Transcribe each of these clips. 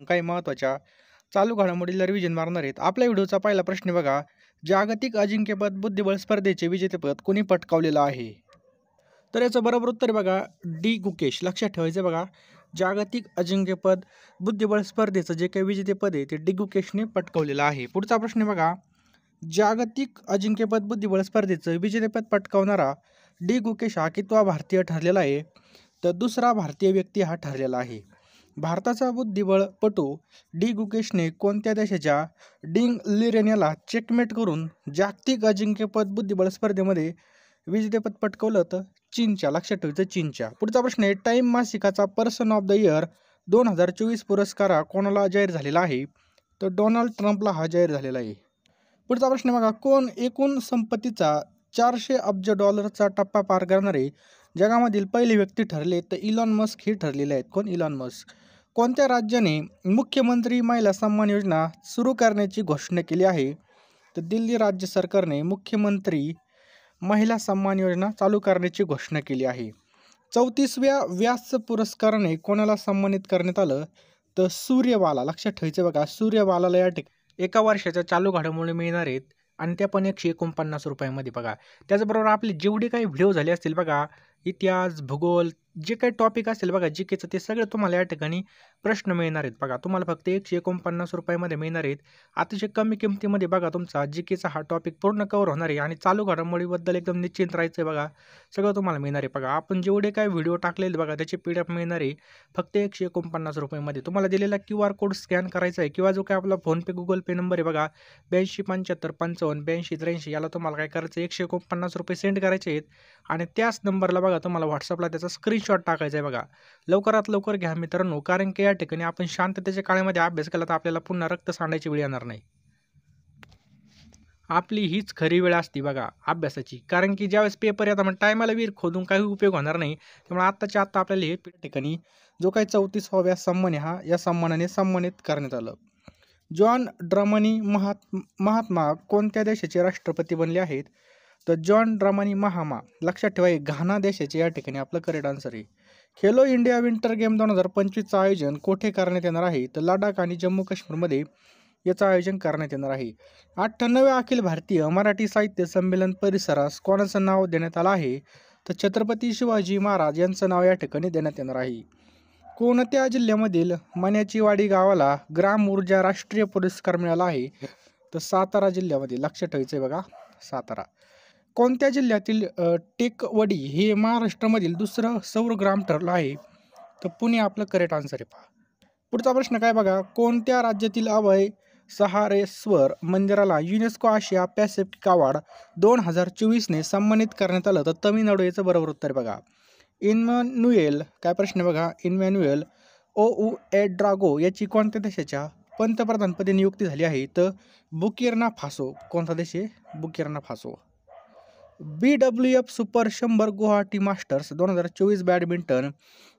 काही महत्त्वाच्या चालू घडामोडीला रिव्हिजन मारणार आहेत. आपल्या व्हिडिओचा पहिला प्रश्न बघा. जागतिक अजिंक्यपद बुद्धिबळ स्पर्धेचे विजेतेपद कोणी पटकावलेलं आहे? तर याचं बरोबर उत्तर बघा डी गुकेश. लक्षात ठेवायचं बघा, जागतिक अजिंक्यपद बुद्धिबळ स्पर्धेचं जे काही विजेतेपद आहे ते डी गुकेशने पटकावलेलं आहे. पुढचा प्रश्न बघा, जागतिक अजिंक्यपद बुद्धिबळ स्पर्धेचं विजेतेपद पटकावणारा डी गुकेश हा कितवा भारतीय ठरलेला आहे? तर दुसरा भारतीय व्यक्ती हा ठरलेला आहे. भारताचा बुद्धिबळपटू डी गुकेशने कोणत्या देशाच्या डिंग लिरेन याला चेकमेट करून जागतिक अजिंक्यपद बुद्धिबळ स्पर्धेमध्ये विजेतेपद पटकावलं? तर चीनच्या. लक्षात ठेवायचं, चीनच्या. पुढचा प्रश्न आहे, टाइम मासिकाचा पर्सन ऑफ द इयर 2024 पुरस्कार कोणाला जाहीर झालेला आहे? तर डोनाल्ड ट्रम्पला हा जाहीर झालेला आहे. पुढचा प्रश्न बघा, कोण एकूण संपत्तीचा 400 अब्ज डॉलरचा टप्पा पार करणारे जगामधील पहिले व्यक्ती ठरले? तर इलॉन मस्क हे ठरलेले आहेत. कोण? Elon Musk. कोणत्या राज्याने मुख्यमंत्री महिला सन्मान योजना सुरू करण्याची घोषणा केली आहे? तर दिल्ली राज्य सरकारने मुख्यमंत्री महिला सन्मान योजना चालू करण्याची घोषणा केली आहे. 34व्या व्यास पुरस्काराने कोणाला सन्मानित करण्यात आलं? तर सूर्यबाला. लक्षात ठेवायचं बघा, सूर्यबालाला या एका वर्षाच्या चालू घडामोडी मिळणार आहेत आणि त्या पण 149 रुपयामध्ये बघा. त्याचबरोबर आपले जेवढे काही व्हिडिओ झाले असतील बघा, इतिहास, भूगोल, जे काही टॉपिक असेल बघा जीकेचं, ते सगळे तुम्हाला या ठिकाणी प्रश्न मिळणार आहेत बघा. तुम्हाला फक्त 149 रुपयामध्ये मिळणार आहेत. अतिशय कमी किमतीमध्ये बघा तुमचा जीकेचा हा टॉपिक पूर्ण कव्हर होणार आहे आणि चालू घडामोडीबद्दल एकदम निश्चिंत राहायचं आहे बघा. सगळं तुम्हाला मिळणार आहे बघा. आपण जेवढे काही व्हिडिओ टाकलेले बघा त्याचे PDF मिळणार आहे फक्त 149 रुपयामध्ये. तुम्हाला दिलेला QR कोड स्कॅन करायचा आहे किंवा जो काही आपला फोनपे, गुगल पे नंबर आहे बघा 82 75 55 82 83, याला तुम्हाला काय करायचं, 149 रुपये सेंड करायचे आहेत आणि त्याच नंबरला बघा तुम्हाला व्हॉट्सअपला त्याचा स्क्रीनशॉट टाकायचा आहे बघा. लवकरात लवकर घ्या मित्रांनो, कारण की या ठिकाणी आपण शांततेच्या काळामध्ये अभ्यास केला तर आपल्याला पुन्हा रक्त सांडायची वेळ येणार नाही. आपली हीच खरी वेळ असते बघा अभ्यासाची, कारण की ज्यावेळेस पेपर येतात मग टायमाला विहीर खोदून काही उपयोग होणार नाही. त्यामुळे आत्ताच्या आत्ता आपल्याला हे ठिकाणी जो काही 34व्या सन्मान आहे हा या सन्मानाने सन्मानित करण्यात आलं. जॉन ड्रमनी महात्मा कोणत्या देशाचे राष्ट्रपती बनले आहेत? तर जॉन ड्रमनी महामा. लक्षात ठेवा, घाना देशाचे या ठिकाणी आपलं करेक्ट आन्सर आहे. खेलो इंडिया विंटर गेम 2025चं आयोजन कोठे करण्यात येणार आहे? तर लडाख आणि जम्मू काश्मीरमध्ये याचं आयोजन करण्यात येणार आहे. 98व्या अखिल भारतीय मराठी साहित्य संमेलन परिसरास कोणाचं नाव देण्यात आलं आहे? तर छत्रपती शिवाजी महाराज यांचं नाव या ठिकाणी देण्यात येणार आहे. कोणत्या जिल्ह्यामधील मण्याची वाडी गावाला ग्राम ऊर्जा राष्ट्रीय पुरस्कार मिळाला आहे? तर सातारा जिल्ह्यामध्ये. लक्षात ठेवायचं बघा, सातारा. कोणत्या जिल्ह्यातील टेकवडी हे महाराष्ट्रामधील दुसरं सौर ग्राम ठरलं आहे? तर पुणे आपलं करेक्ट आन्सर आहे. पहा पुढचा प्रश्न काय बघा, कोणत्या राज्यातील अभय सहारेश्वर मंदिराला युनेस्को आशिया पॅसिफिक अवॉर्ड 2024ने सन्मानित करण्यात आलं? तर तमिळनाडू. याचं बरोबर उत्तर बघा इन्मॅन्युएल. काय प्रश्न बघा, इन्मॅन्युएल ओउएड्रागो याची कोणत्या देशाच्या पंतप्रधानपदी नियुक्ती झाली आहे? तर बुकिर्ना फासो. कोणता देश आहे? Burkina Faso. BWF super 100 Guwahati masters 2024 badminton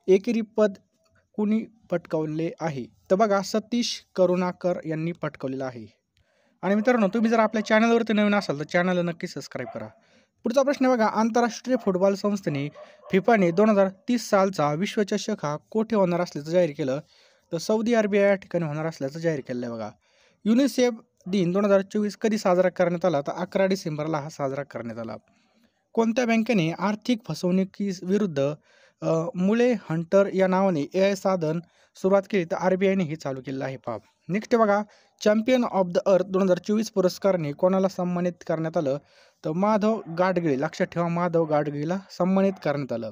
एकेरी पद कुणी पटकावले आहे? तर बघा सतीश करुणाकर यांनी पटकावलेलं आहे. आणि मित्रांनो, तुम्ही जर आपल्या चॅनलवरती नवीन असाल तर चॅनलला नक्की सबस्क्राईब करा. पुढचा प्रश्न बघा, आंतरराष्ट्रीय फुटबॉल संस्थेने फिफाने 2030 सालचा विश्वचषक हा कोठे होणार असल्याचं जाहीर केलं? तर सौदी अरेबिया या ठिकाणी होणार असल्याचं जाहीर केलं आहे बघा. युनिसेफ दिन 2024 कधी साजरा करण्यात आला? तर 11 डिसेंबरला हा साजरा करण्यात आला. कोणत्या बँकेने आर्थिक फसवणुकीविरुद्ध मुळे हंटर या नावाने AI साधन सुरुवात केली? तर RBIने हे चालू केलेलं आहे. पहा नेक्स्ट बघा, चॅम्पियन ऑफ द अर्थ 2024 पुरस्काराने कोणाला सन्मानित करण्यात आलं? तर माधव गाडगिळ. लक्षात ठेवा, माधव गाडगिळला सन्मानित करण्यात आलं.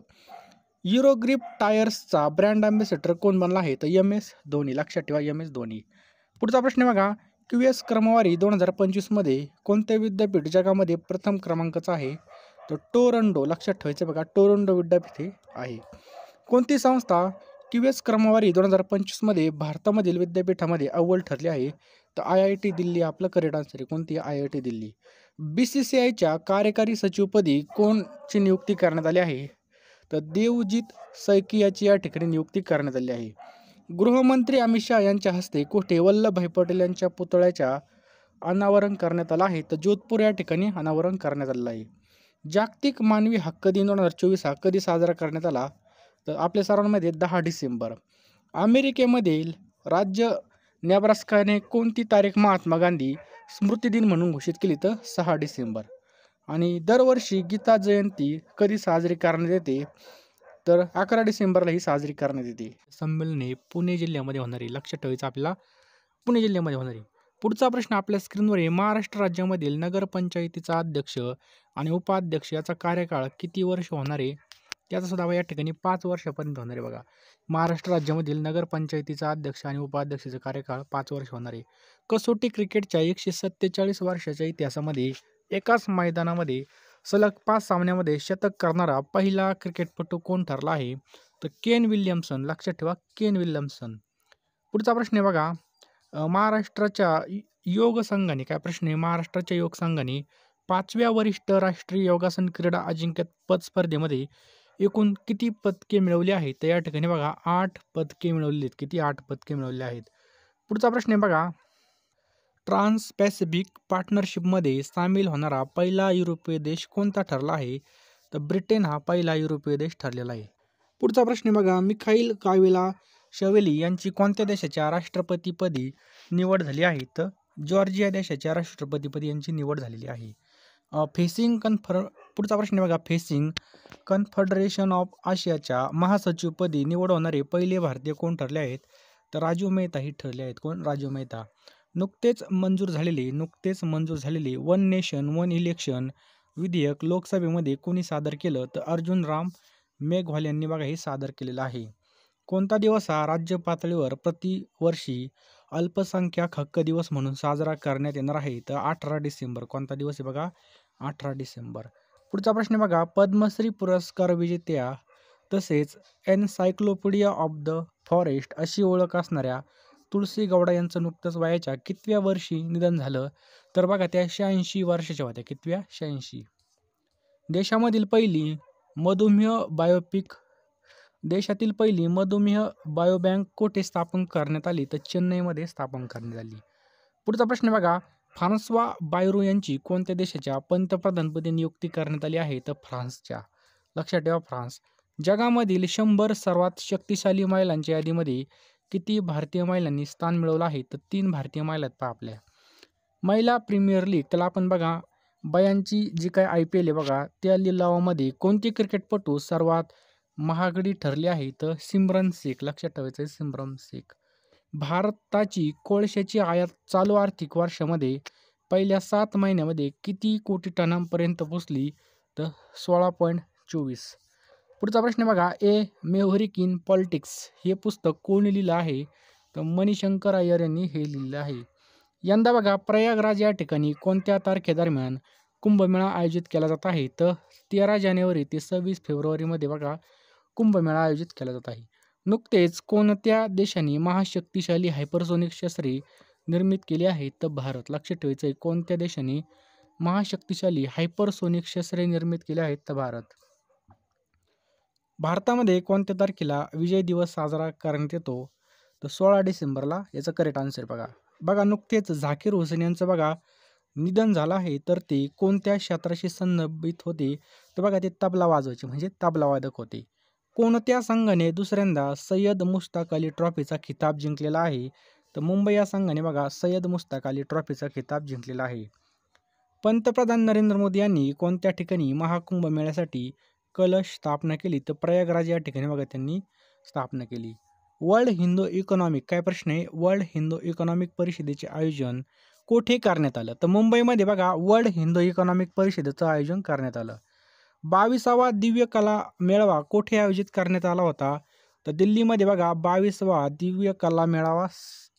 युरोग्रिप टायर्सचा ब्रँड अँबॅसेडर कोण बनला आहे? तर MS धोनी. लक्षात ठेवा, MS धोनी. पुढचा प्रश्न बघा, QS क्रमवारी 2025 मध्ये कोणते विद्यापीठ जगामध्ये प्रथम क्रमांकाचं आहे? तर टोरंडो. लक्षात ठेवायचं बघा, टोरंडो विद्यापीठ आहे. कोणती संस्था QS क्रमवारी 2025 मध्ये भारतामधील विद्यापीठामध्ये अव्वल ठरली आहे? तर IIT दिल्ली आपलं करेक्ट आन्सर आहे. कोणती? IIT दिल्ली. BCCIच्या कार्यकारी सचिवपदी कोणची नियुक्ती करण्यात आली आहे? तर देवजीत सैकियाची या ठिकाणी नियुक्ती करण्यात आली आहे. गृहमंत्री अमित शहा यांच्या हस्ते कोठे वल्लभभाई पटेल यांच्या पुतळ्याच्या अनावरण करण्यात आलं आहे? तर जोधपूर या ठिकाणी अनावरण करण्यात आलेलं आहे. जागतिक मानवी हक्क दिन 2024 हा कधी साजरा करण्यात आला? तर आपल्या सर्वांमध्ये 10 डिसेंबर. अमेरिकेमधील राज्य नेब्रास्काने कोणती तारीख महात्मा गांधी स्मृती दिन म्हणून घोषित केली? तर 6 डिसेंबर. आणि दरवर्षी गीता जयंती कधी साजरी करण्यात येते? तर 11 डिसेंबरला ही साजरी करण्यात येते. संमेलन हे पुणे जिल्ह्यामध्ये होणार आहे. लक्षात ठेवायचं आपल्याला, पुणे जिल्ह्यामध्ये होणार आहे. पुढचा प्रश्न आपल्या स्क्रीनवर आहे. महाराष्ट्र राज्यामधील नगरपंचायतीचा अध्यक्ष आणि उपाध्यक्ष याचा कार्यकाळ किती वर्ष होणार आहे? त्याचा सुद्धा या ठिकाणी 5 वर्षापर्यंत होणार आहे. बघा, महाराष्ट्र राज्यामधील नगरपंचायतीचा अध्यक्ष आणि उपाध्यक्षाचा कार्यकाळ 5 वर्ष होणार आहे. कसोटी क्रिकेटच्या 147 वर्षाच्या इतिहासामध्ये एकाच मैदानामध्ये सलग 5 सामन्यामध्ये शतक करणारा पहिला क्रिकेटपटू कोण ठरला आहे? तर केन विल्यमसन. लक्षात ठेवा, केन विल्यमसन. पुढचा प्रश्न आहे बघा, महाराष्ट्राच्या योग संघाने, काय प्रश्न आहे, महाराष्ट्राच्या योग संघाने 5व्या वरिष्ठ राष्ट्रीय योगासन क्रीडा अजिंक्यपद स्पर्धेमध्ये एकूण किती पदके मिळवली आहेत? तर या ठिकाणी बघा 8 पदके मिळवली आहेत. किती? 8 पदके मिळवली आहेत. पुढचा प्रश्न आहे बघा, ट्रान्स पॅसिफिक पार्टनरशिपमध्ये सामील होणारा पहिला युरोपीय देश कोणता ठरला आहे? तर ब्रिटन हा पहिला युरोपीय देश ठरलेला आहे. पुढचा प्रश्न आहे बघा, मिखाईल काविलाशविली यांची कोणत्या देशाच्या राष्ट्रपतीपदी निवड झाली आहे? तर जॉर्जिया देशाच्या राष्ट्रपतीपदी यांची निवड झालेली आहे. पुढचा प्रश्न आहे बघा, फेसिंग कन्फेडरेशन ऑफ आशियाच्या महासचिवपदी निवड होणारे पहिले भारतीय कोण ठरले आहेत? तर राजीव मेहता ही ठरले आहेत. कोण? राजीव मेहता. नुकतेच मंजूर झालेले वन नेशन वन इलेक्शन विधेयक लोकसभेमध्ये कोणी सादर केलं? तर अर्जुन राम मेघवाल यांनी बघा हे सादर केलेलं आहे. कोणता दिवस हा राज्य पातळीवर प्रतिवर्षी अल्पसंख्याक हक्क दिवस म्हणून साजरा करण्यात येणार आहे? तर 18 डिसेंबर. कोणता दिवस आहे बघा? 18 डिसेंबर. पुढचा प्रश्न आहे बघा, पद्मश्री पुरस्कार विजेत्या तसेच एनसायक्लोपीडिया ऑफ द फॉरेस्ट अशी ओळख असणाऱ्या तुळसी गौडा यांचं नुकतंच वयाच्या कितव्या वर्षी निधन झालं? तर बघा त्या 86 वर्षाच्या होत्या. कितव्या? 86. देशातील पहिली मधुमेह बायोबँक कोठे स्थापन करण्यात आली? तर चेन्नईमध्ये स्थापन करण्यात आली. पुढचा प्रश्न बघा, फ्रान्सवा बायरू यांची कोणत्या देशाच्या पंतप्रधानपदी नियुक्ती करण्यात आली आहे? तर फ्रान्सच्या. लक्षात ठेवा, फ्रान्स. जगामधील 100 सर्वात शक्तिशाली महिलांच्या यादीमध्ये किती भारतीय महिलांनी स्थान मिळवलं आहे? तर 3 भारतीय महिला आहेत पहा आपल्या. महिला प्रीमियर लीग, त्याला आपण बघा बायांची जी काय IPL आहे बघा, त्या लिलावामध्ये कोणती क्रिकेटपटू सर्वात महागडी ठरली आहे? तर सिमरन शेख. लक्षात ठेवायचं आहे, सिमरन शेख. भारताची कोळशाची आयात चालू आर्थिक वर्षामध्ये पहिल्या 7 महिन्यामध्ये किती कोटी टनांपर्यंत पोहोचली? तर 16.24. पुढचा प्रश्न बघा, ए मेव्हरिक इन पॉलिटिक्स हे पुस्तक कोणी लिहिलं आहे? तर मणिशंकर अय्यर यांनी हे लिहिलं आहे. यंदा बघा प्रयागराज या ठिकाणी कोणत्या तारखेदरम्यान कुंभमेळा आयोजित केला जात आहे? तर 13 जानेवारी ते 26 फेब्रुवारीमध्ये बघा कुंभमेळा आयोजित केला जात आहे. नुकतेच कोणत्या देशाने महाशक्तिशाली हायपरसोनिक शस्त्रे निर्मित केली आहेत? तर भारत. लक्षात ठेवायचं आहे, कोणत्या देशाने महाशक्तिशाली हायपरसोनिक शस्त्रे निर्मित केली आहेत? तर भारत. भारतामध्ये कोणत्या तारखेला विजय दिवस साजरा करण्यात येतो? तर 16 डिसेंबरला. याचं करेक्ट आन्सर बघा नुकतेच झाकीर हुसेन यांचं बघा निधन झालं आहे. तर ते कोणत्या क्षेत्राशी संबंधित होते? तर बघा ते तबला वाजवायचे, म्हणजे तबलावादक होते. कोणत्या संघाने दुसऱ्यांदा सय्यद मुश्ताक अली ट्रॉफीचा खिताब जिंकलेला आहे? तर मुंबई या संघाने बघा सय्यद मुश्ताक अली ट्रॉफीचा खिताब जिंकलेला आहे. पंतप्रधान नरेंद्र मोदी यांनी कोणत्या ठिकाणी महाकुंभ मेळ्यासाठी कलश स्थापना केली? तर प्रयागराज या ठिकाणी बघा त्यांनी स्थापना केली. वर्ल्ड हिंदू इकॉनॉमिक, काय प्रश्न आहे, वर्ल्ड हिंदू इकॉनॉमिक परिषदेचे आयोजन कोठे करण्यात आलं? तर मुंबईमध्ये बघा वर्ल्ड हिंदू इकॉनॉमिक परिषदेचं आयोजन करण्यात आलं. 22वा दिव्य कला मेळावा कोठे आयोजित करण्यात आला होता? तर दिल्लीमध्ये बघा 22वा दिव्य कला मेळावा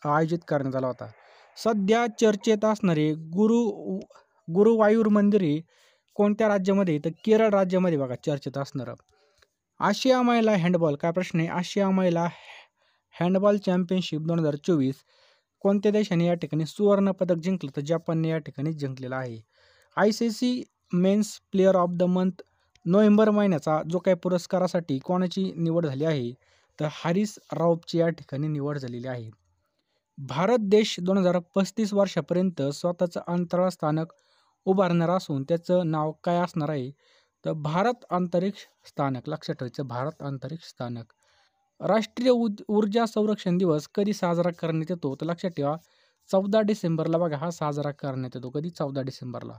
आयोजित करण्यात आला होता. सध्या चर्चेत असणारे गुरुवायूर मंदिर कोणत्या राज्यामध्ये? तर केरळ राज्यामध्ये बघा चर्चेत असणारं. आशिया महिला हँडबॉल, काय प्रश्न आहे, आशिया महिला हँडबॉल चॅम्पियनशिप 2024 कोणत्या देशाने या ठिकाणी सुवर्ण पदक जिंकलं? तर जपानने या ठिकाणी जिंकलेलं आहे. ICC men's player of the month November महिन्याचा जो काही पुरस्कारासाठी कोणाची निवड झाली आहे? तर हारिस रौफची या ठिकाणी निवड झालेली आहे. भारत देश 2035 वर्षापर्यंत स्वतःचं अंतराळ स्थानक उभारणार असून त्याचं नाव काय असणार आहे? तर भारत अंतरिक्ष स्थानक. लक्षात ठेवायचं, भारत अंतरिक्ष स्थानक. राष्ट्रीय ऊर्जा संरक्षण दिवस कधी साजरा करण्यात येतो? तर लक्षात ठेवा 14 डिसेंबरला बघा हा साजरा करण्यात येतो. कधी? 14 डिसेंबरला.